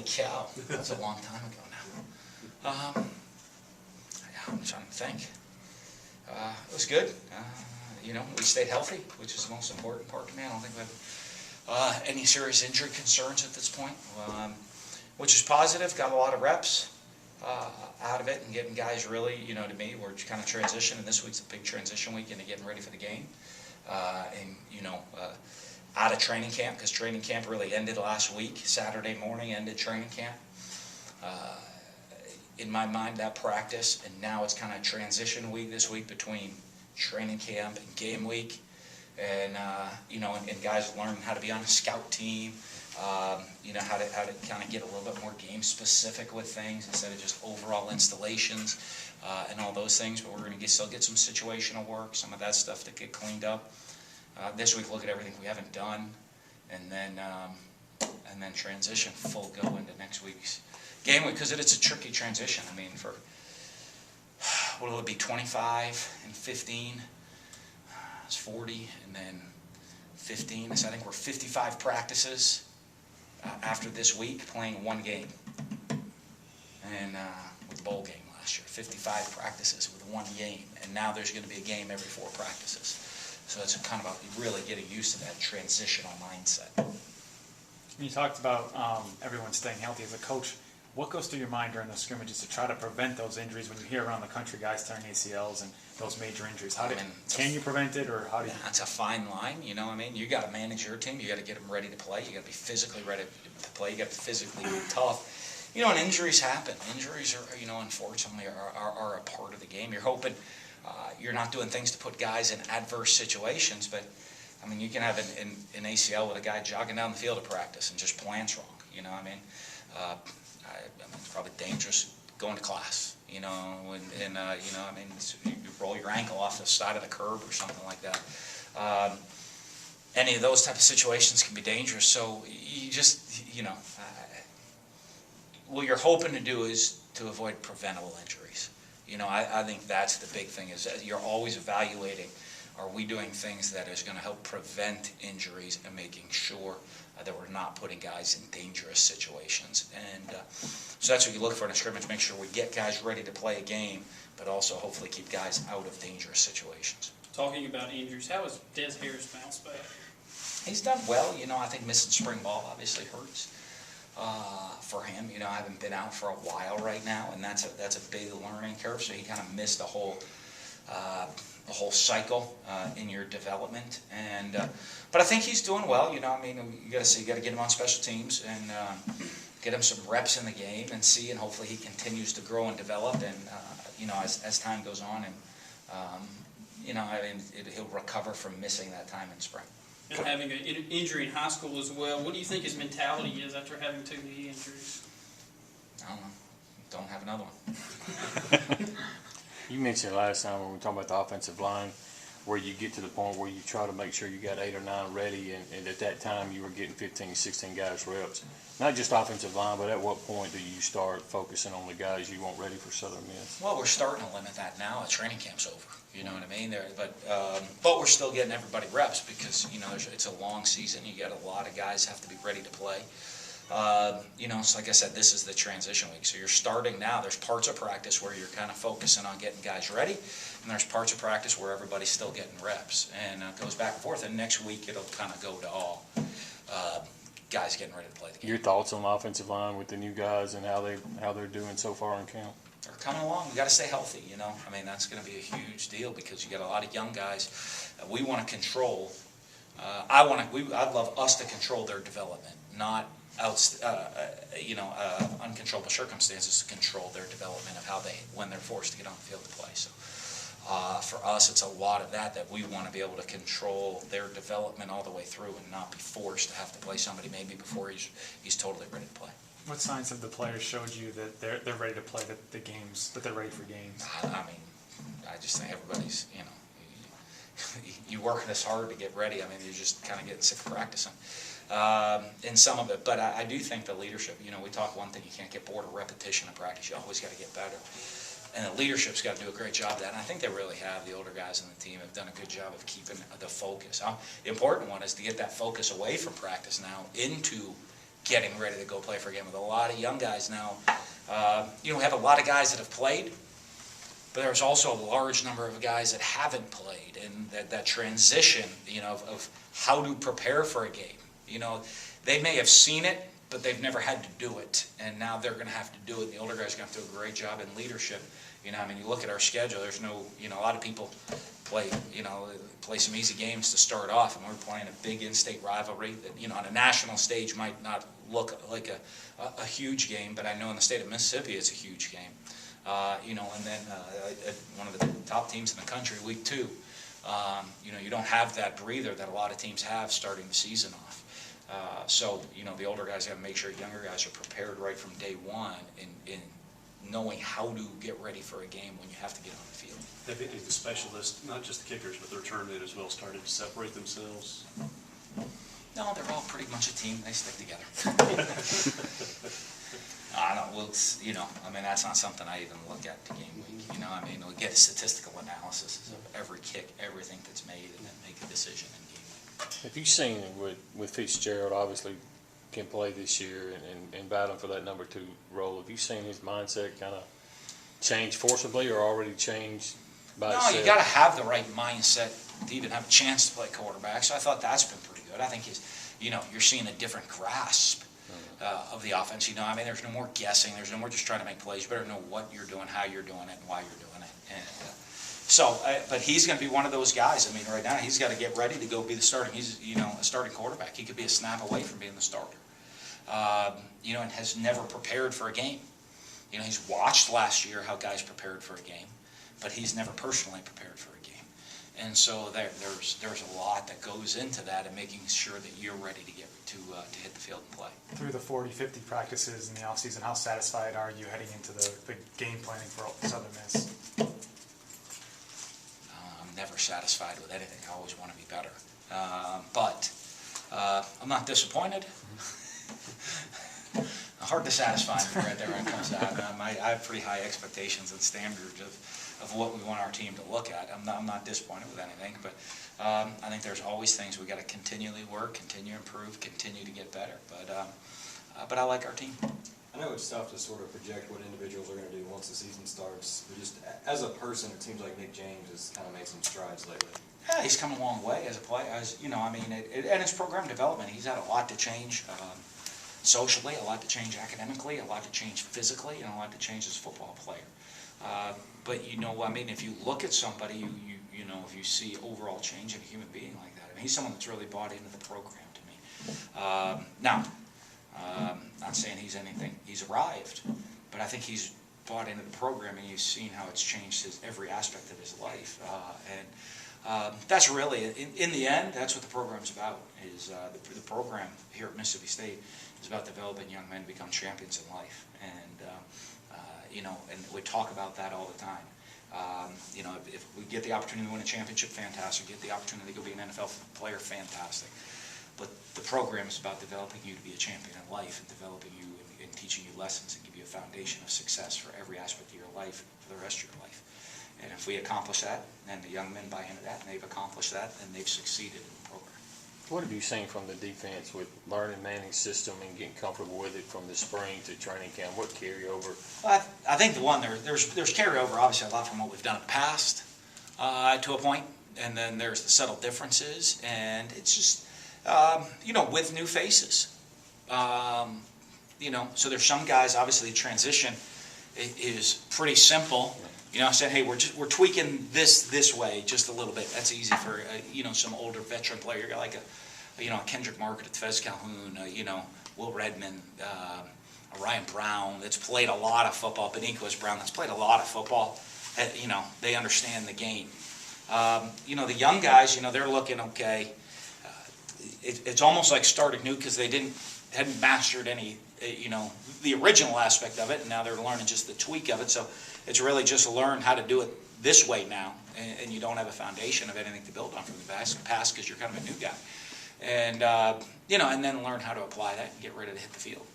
cow, that's a long time ago now. I'm trying to think. It was good. We stayed healthy, which is the most important part to me. I don't think we have any serious injury concerns at this point, which is positive. Got a lot of reps out of it and getting guys really, to me, we're kind of transitioning. This week's a big transition week into getting ready for the game. Out of training camp, because training camp really ended last week. Saturday morning ended training camp. In my mind, that practice, and now it's kind of transition week this week between training camp and game week, and and guys learn how to be on a scout team, how to kind of get a little bit more game specific with things instead of just overall installations and all those things. But we're going to still get some situational work, some of that stuff to get cleaned up. This week, look at everything we haven't done, and then transition full go into next week's game week, because it's a tricky transition. I mean, for what will it be, 25 and 15? It's 40, and then 15. So I think we're 55 practices after this week, playing one game, and with the bowl game last year, 55 practices with one game, and now there's going to be a game every 4 practices. So it's kind of about really getting used to that transitional mindset. You talked about everyone staying healthy. As a coach, what goes through your mind during those scrimmages to try to prevent those injuries when you hear around the country guys tearing ACLs and those major injuries? Can you prevent it, or how do you? That's a fine line, You got to manage your team. You got to get them ready to play. You got to be physically ready to play. You got to physically be tough. And injuries happen. Injuries are, unfortunately, are a part of the game. You're hoping you're not doing things to put guys in adverse situations, but you can have an ACL with a guy jogging down the field at practice and just plans wrong. It's probably dangerous going to class. You roll your ankle off the side of the curb or something like that. Any of those type of situations can be dangerous. So you just, what you're hoping to do is to avoid preventable injuries. I think that's the big thing, is that you're always evaluating, are we doing things that is going to help prevent injuries and making sure that we're not putting guys in dangerous situations. And so that's what you look for in a scrimmage, make sure we get guys ready to play a game, but also hopefully keep guys out of dangerous situations. Talking about injuries, how has Des Harris bounced back? He's done well. I think missing spring ball obviously hurts for him. I haven't been out for a while right now, and that's a big learning curve. So he kind of missed the whole cycle in your development. And but I think he's doing well. You got to get him on special teams and get him some reps in the game and see, and hopefully he continues to grow and develop. And as time goes on, and he'll recover from missing that time in spring. And having an injury in high school as well, what do you think his mentality is after having 2 knee injuries? I don't know. Don't have another one. You mentioned last time when we were talking about the offensive line, where you get to the point where you try to make sure you got 8 or 9 ready, and at that time you were getting 15, 16 guys reps. Not just offensive line, but at what point do you start focusing on the guys you want ready for Southern Miss? Well, we're starting to limit that now. Training camp's over. You know what I mean? But we're still getting everybody reps because, it's a long season. You got a lot of guys have to be ready to play. So like I said, this is the transition week. So you're starting now. There's parts of practice where you're kind of focusing on getting guys ready, and there's parts of practice where everybody's still getting reps. And it goes back and forth, and next week it'll kind of go to all guys getting ready to play the game. Your thoughts on the offensive line with the new guys and how they're doing so far in camp? They're coming along. We got to stay healthy, that's going to be a huge deal because you got a lot of young guys. We want to control. I'd love us to control their development, not uncontrollable circumstances to control their development of when they're forced to get on the field to play. So for us, it's a lot of that we want to be able to control their development all the way through and not be forced to have to play somebody maybe before he's totally ready to play. What signs have the players showed you that they're ready to play the games, that they're ready for games? I just think everybody's, you work this hard to get ready. You're just kind of getting sick of practicing in some of it. But I do think the leadership, we talk one thing, you can't get bored of repetition in practice. You always got to get better. And the leadership's got to do a great job of that. And I think they really have. The older guys on the team have done a good job of keeping the focus. The important one is to get that focus away from practice now into getting ready to go play for a game. With a lot of young guys now, we have a lot of guys that have played, but there's also a large number of guys that haven't played, and that transition, of how to prepare for a game. They may have seen it, but they've never had to do it, and now they're going to have to do it. The older guys are going to have to do a great job in leadership. You look at our schedule. There's no, a lot of people play some easy games to start off, and we're playing a big in-state rivalry that, on a national stage might not look like a huge game, but I know in the state of Mississippi it's a huge game. And then one of the top teams in the country, week 2. You don't have that breather that a lot of teams have starting the season off. So the older guys have to make sure younger guys are prepared right from day one in knowing how to get ready for a game when you have to get on the field. Have any of the specialists, not just the kickers, but their tournament as well, started to separate themselves? No, they're all pretty much a team. They stick together. I don't. That's not something I even look at to game week. We get a statistical analysis of every kick, everything that's made, and then make a decision in game week. Have you seen with Fitzgerald, obviously can play this year and battling for that number 2 role, have you seen his mindset kind of change forcibly or already change by itself? No, you got to have the right mindset to even have a chance to play quarterback. So I thought that's been pretty good. I think you're seeing a different grasp of the offense. There's no more guessing. There's no more just trying to make plays. You better know what you're doing, how you're doing it, and why you're doing it. And but he's going to be one of those guys. Right now he's got to get ready to go be the starting. He's a starting quarterback. He could be a snap away from being the starter. And has never prepared for a game. He's watched last year how guys prepared for a game, but he's never personally prepared for a game. And so there's a lot that goes into that and making sure that you're ready to get to hit the field and play. Through the 40, 50 practices in the offseason, how satisfied are you heading into the game planning for Southern Miss? I'm never satisfied with anything. I always want to be better. But I'm not disappointed. Hard to satisfy me right there when it comes to that. I have pretty high expectations and standards of what we want our team to look at. I'm not disappointed with anything, but I think there's always things we got to continually work, continue to improve, continue to get better. But I like our team. I know it's tough to sort of project what individuals are going to do once the season starts, but just as a person, it seems like Nick James has kind of made some strides lately. Yeah, he's come a long way as a player. And his program development, he's had a lot to change. Socially, a lot to change academically, a lot to change physically, and a lot to change as a football player. But if you look at somebody, if you see overall change in a human being like that, he's someone that's really bought into the program to me. Now, not saying he's arrived, but I think he's bought into the program, and you've seen how it's changed every aspect of his life. That's really, in the end, that's what the program's about. Is the program here at Mississippi State is about developing young men to become champions in life, and and we talk about that all the time. If we get the opportunity to win a championship, fantastic. Get the opportunity to go be an NFL player, fantastic. But the program is about developing you to be a champion in life, and developing you and teaching you lessons and give you a foundation of success for every aspect of your life for the rest of your life. And if we accomplish that, and the young men buy into that, and they've accomplished that, then they've succeeded in the program. What have you seen from the defense with learning Manning's system and getting comfortable with it from the spring to training camp? What carryover? I think there's carryover, obviously, a lot from what we've done in the past to a point, and then there's the subtle differences, and it's just, with new faces. So there's some guys, obviously, the transition is pretty simple. Saying, hey, we're tweaking this way just a little bit. That's easy for some older veteran player like a Kendrick Market, a Fez Calhoun, Will Redmond, Ryan Brown that's played a lot of football. Beniquez Brown that's played a lot of football. They understand the game. The young guys, they're looking okay. It's almost like starting new because they hadn't mastered any, the original aspect of it, and now they're learning just the tweak of it. So it's really just learn how to do it this way now, and you don't have a foundation of anything to build on from the past because you're kind of a new guy. And, and then learn how to apply that and get ready to hit the field.